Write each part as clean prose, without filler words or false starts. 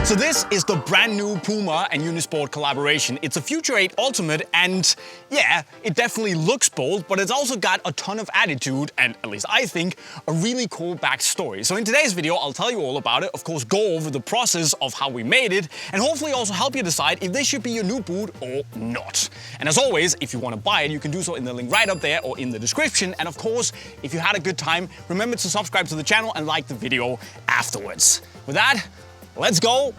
So this is the brand new PUMA and Unisport collaboration. It's a Future 8 Ultimate and yeah, it definitely looks bold, but it's also got a ton of attitude and, at least I think, a really cool backstory. So in today's video, I'll tell you all about it, of course go over the process of how we made it, and hopefully also help you decide if this should be your new boot or not. And as always, if you want to buy it, you can do so in the link right up there or in the description. And of course, if you had a good time, remember to subscribe to the channel and like the video afterwards. With that, let's go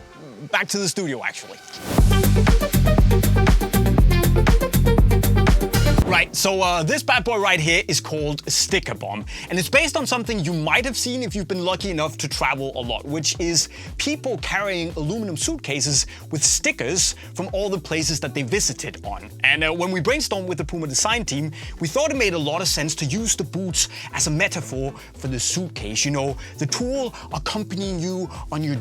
back to the studio, actually. Right, so this bad boy right here is called Sticker Bomb, and it's based on something you might have seen if you've been lucky enough to travel a lot, which is people carrying aluminum suitcases with stickers from all the places that they visited on. And when we brainstormed with the PUMA design team, we thought it made a lot of sense to use the boots as a metaphor for the suitcase. You know, the tool accompanying you on your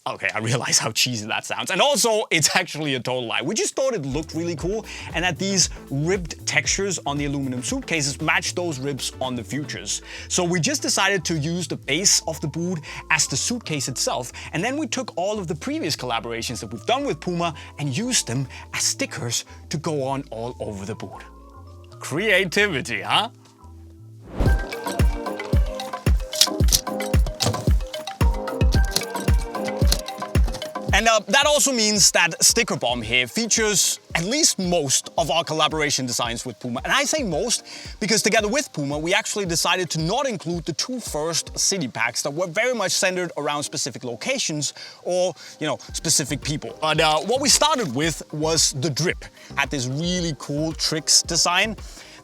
Okay, I realize how cheesy that sounds. And also, it's actually a total lie. We just thought it looked really cool and that these ribbed textures on the aluminum suitcases match those ribs on the Futures. So we just decided to use the base of the boot as the suitcase itself, and then we took all of the previous collaborations that we've done with PUMA and used them as stickers to go on all over the boot. Creativity, huh? And that also means that Sticker Bomb here features at least most of our collaboration designs with PUMA. And I say most because together with PUMA, we actually decided to not include the two first city packs that were very much centered around specific locations or, you know, specific people. But what we started with was the drip. Had this really cool tricks design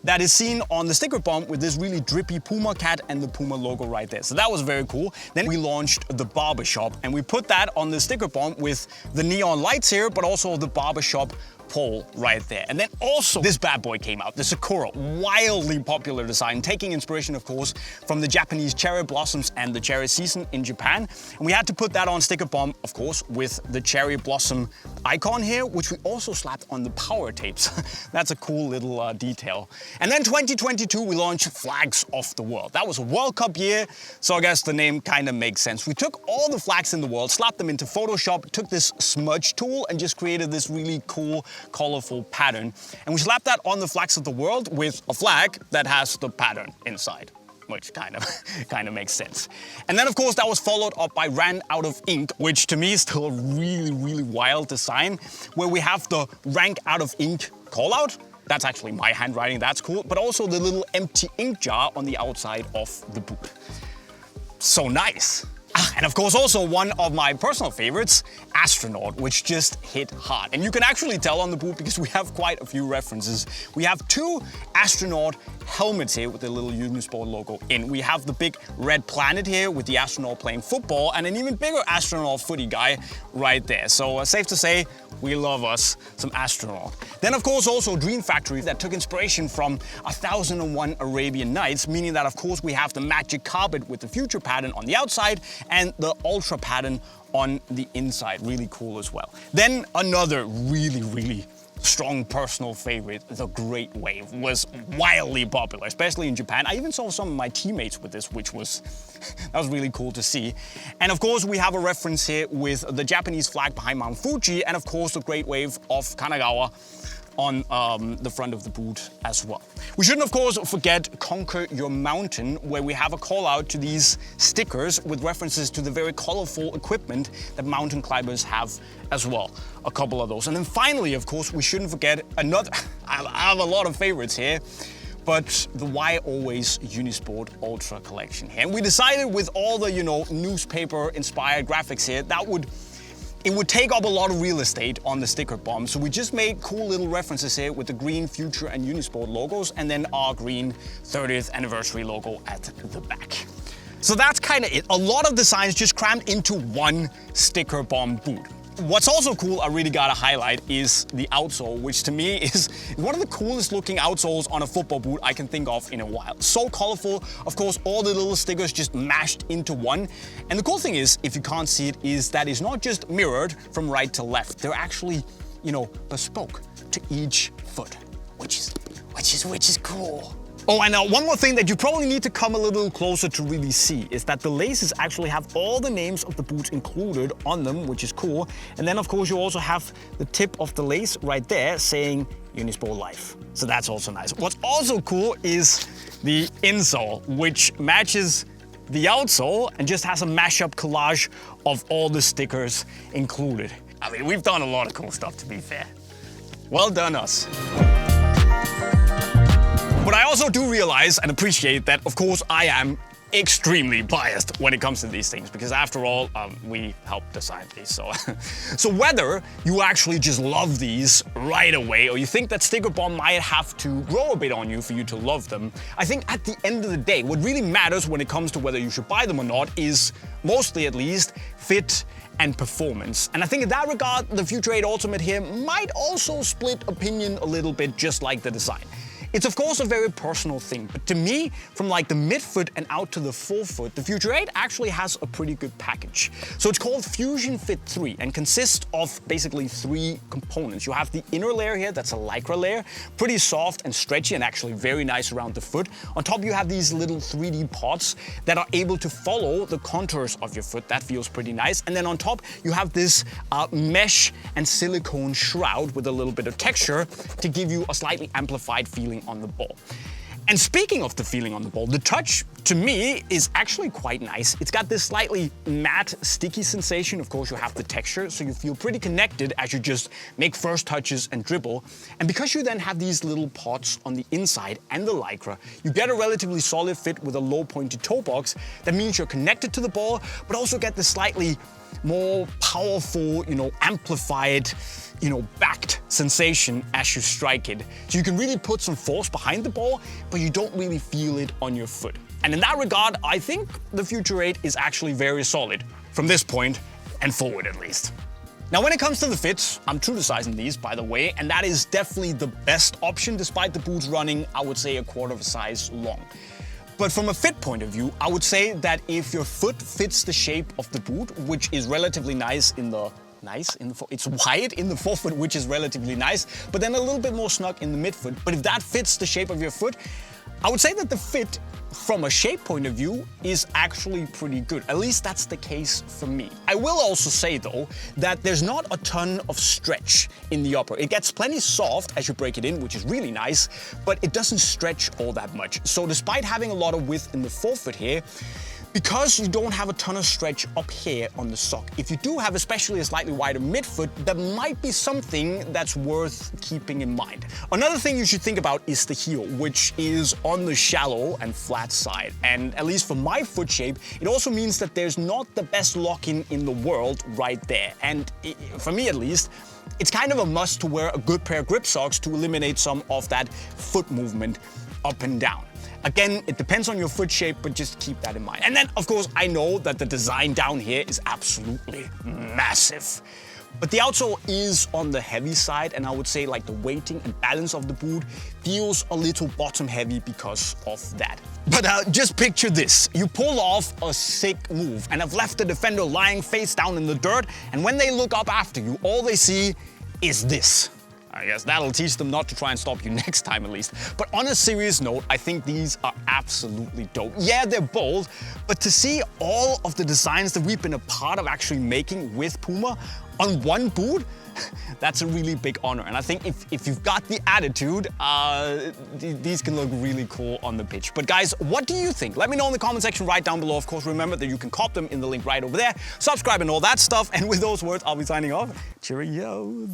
that is seen on the Sticker Bomb with this really drippy PUMA cat and the PUMA logo right there. So that was very cool. Then we launched the barbershop and we put that on the Sticker Bomb with the neon lights here, but also the barbershop pole right there. And then also this bad boy came out, the Sakura, wildly popular design, taking inspiration of course from the Japanese cherry blossoms and the cherry season in Japan. And we had to put that on Sticker Bomb, of course, with the cherry blossom icon here, which we also slapped on the power tapes. That's a cool little detail. And then 2022, we launched Flags of the World. That was a World Cup year, so I guess the name kind of makes sense. We took all the flags in the world, slapped them into Photoshop, took this smudge tool and just created this really cool colorful pattern, and we slapped that on the flags of the world with a flag that has the pattern inside, which kind of makes sense. And then of course that was followed up by Ran Out of Ink, which to me is still a really wild design, where we have the Rank Out of Ink call out. That's actually my handwriting, that's cool, but also the little empty ink jar on the outside of the boot. So nice. And of course also one of my personal favorites, Astronaut, which just hit hard. And you can actually tell on the boot because we have quite a few references. We have two astronaut helmets here with the little Unisport logo in. We have the big red planet here with the astronaut playing football and an even bigger astronaut footy guy right there. So safe to say, we love us some astronaut. Then of course also Dream Factory that took inspiration from 1001 Arabian Nights, meaning that of course we have the magic carpet with the Future pattern on the outside and the Ultra pattern on the inside. Really cool as well. Then another really strong personal favorite, the Great Wave, was wildly popular, especially in Japan. I even saw some of my teammates with this, which was, that was really cool to see. And of course, we have a reference here with the Japanese flag behind Mount Fuji, and of course, the Great Wave of Kanagawa on the front of the boot as well. We shouldn't of course forget Conquer Your Mountain, where we have a call out to these stickers with references to the very colorful equipment that mountain climbers have as well. A couple of those. And then finally, of course, we shouldn't forget another, I have a lot of favorites here, but the Why Always Unisport Ultra collection here. And we decided with all the, you know, newspaper inspired graphics here, it would take up a lot of real estate on the Sticker Bomb, so we just made cool little references here with the green Future and Unisport logos and then our green 30th anniversary logo at the back. So that's kind of it. A lot of designs just crammed into one Sticker Bomb boot. What's also cool, I really gotta highlight, is the outsole, which to me is one of the coolest looking outsoles on a football boot I can think of in a while. So colorful, of course, all the little stickers just mashed into one. And the cool thing is, if you can't see it, is that it's not just mirrored from right to left. They're actually, you know, bespoke to each foot, which is cool. Oh, and one more thing that you probably need to come a little closer to really see is that the laces actually have all the names of the boots included on them, which is cool. And then of course you also have the tip of the lace right there saying Unisportlife. So that's also nice. What's also cool is the insole, which matches the outsole and just has a mashup collage of all the stickers included. I mean, we've done a lot of cool stuff, to be fair. Well done, us. But I also do realize and appreciate that, of course, I am extremely biased when it comes to these things, because after all, we helped design these. So whether you actually just love these right away, or you think that sticker bomb might have to grow a bit on you for you to love them, I think at the end of the day, what really matters when it comes to whether you should buy them or not is, mostly at least, fit and performance. And I think in that regard, the Future 8 Ultimate here might also split opinion a little bit, just like the design. It's of course a very personal thing, but to me, from like the midfoot and out to the forefoot, the Future 8 actually has a pretty good package. So it's called Fusion Fit 3 and consists of basically 3 components. You have the inner layer here, that's a lycra layer, pretty soft and stretchy and actually very nice around the foot. On top you have these little 3D pods that are able to follow the contours of your foot. That feels pretty nice. And then on top you have this mesh and silicone shroud with a little bit of texture to give you a slightly amplified feeling on the ball. And speaking of the feeling on the ball, the touch to me is actually quite nice. It's got this slightly matte, sticky sensation. Of course, you have the texture, so you feel pretty connected as you just make first touches and dribble. And because you then have these little pods on the inside and the lycra, you get a relatively solid fit with a low pointed toe box. That means you're connected to the ball, but also get this slightly more powerful, amplified, backed sensation as you strike it. So you can really put some force behind the ball, but you don't really feel it on your foot. And in that regard, I think the Future 8 is actually very solid, from this point and forward at least. Now when it comes to the fits, I'm true to sizing these, by the way, and that is definitely the best option despite the boots running, I would say, a quarter of a size long. But from a fit point of view, I would say that if your foot fits the shape of the boot, which is relatively nice in the it's wide in the forefoot, which is relatively nice, but then a little bit more snug in the midfoot. But if that fits the shape of your foot, I would say that the fit from a shape point of view is actually pretty good. At least that's the case for me. I will also say though that there's not a ton of stretch in the upper. It gets plenty soft as you break it in, which is really nice, but it doesn't stretch all that much. So despite having a lot of width in the forefoot here, because you don't have a ton of stretch up here on the sock, if you do have especially a slightly wider midfoot, that might be something that's worth keeping in mind. Another thing you should think about is the heel, which is on the shallow and flat side. And at least for my foot shape, it also means that there's not the best lock-in in the world right there. And for me at least, it's kind of a must to wear a good pair of grip socks to eliminate some of that foot movement up and down. Again, it depends on your foot shape, but just keep that in mind. And then, of course, I know that the design down here is absolutely massive. But the outsole is on the heavy side, and I would say like the weighting and balance of the boot feels a little bottom heavy because of that. But just picture this. You pull off a sick move and have left the defender lying face down in the dirt, and when they look up after you, all they see is this. I guess that'll teach them not to try and stop you next time at least. But on a serious note, I think these are absolutely dope. Yeah, they're bold, but to see all of the designs that we've been a part of actually making with Puma on one boot, that's a really big honor. And I think if you've got the attitude, these can look really cool on the pitch. But guys, what do you think? Let me know in the comment section right down below. Of course, remember that you can cop them in the link right over there. Subscribe and all that stuff. And with those words, I'll be signing off. Cheerio.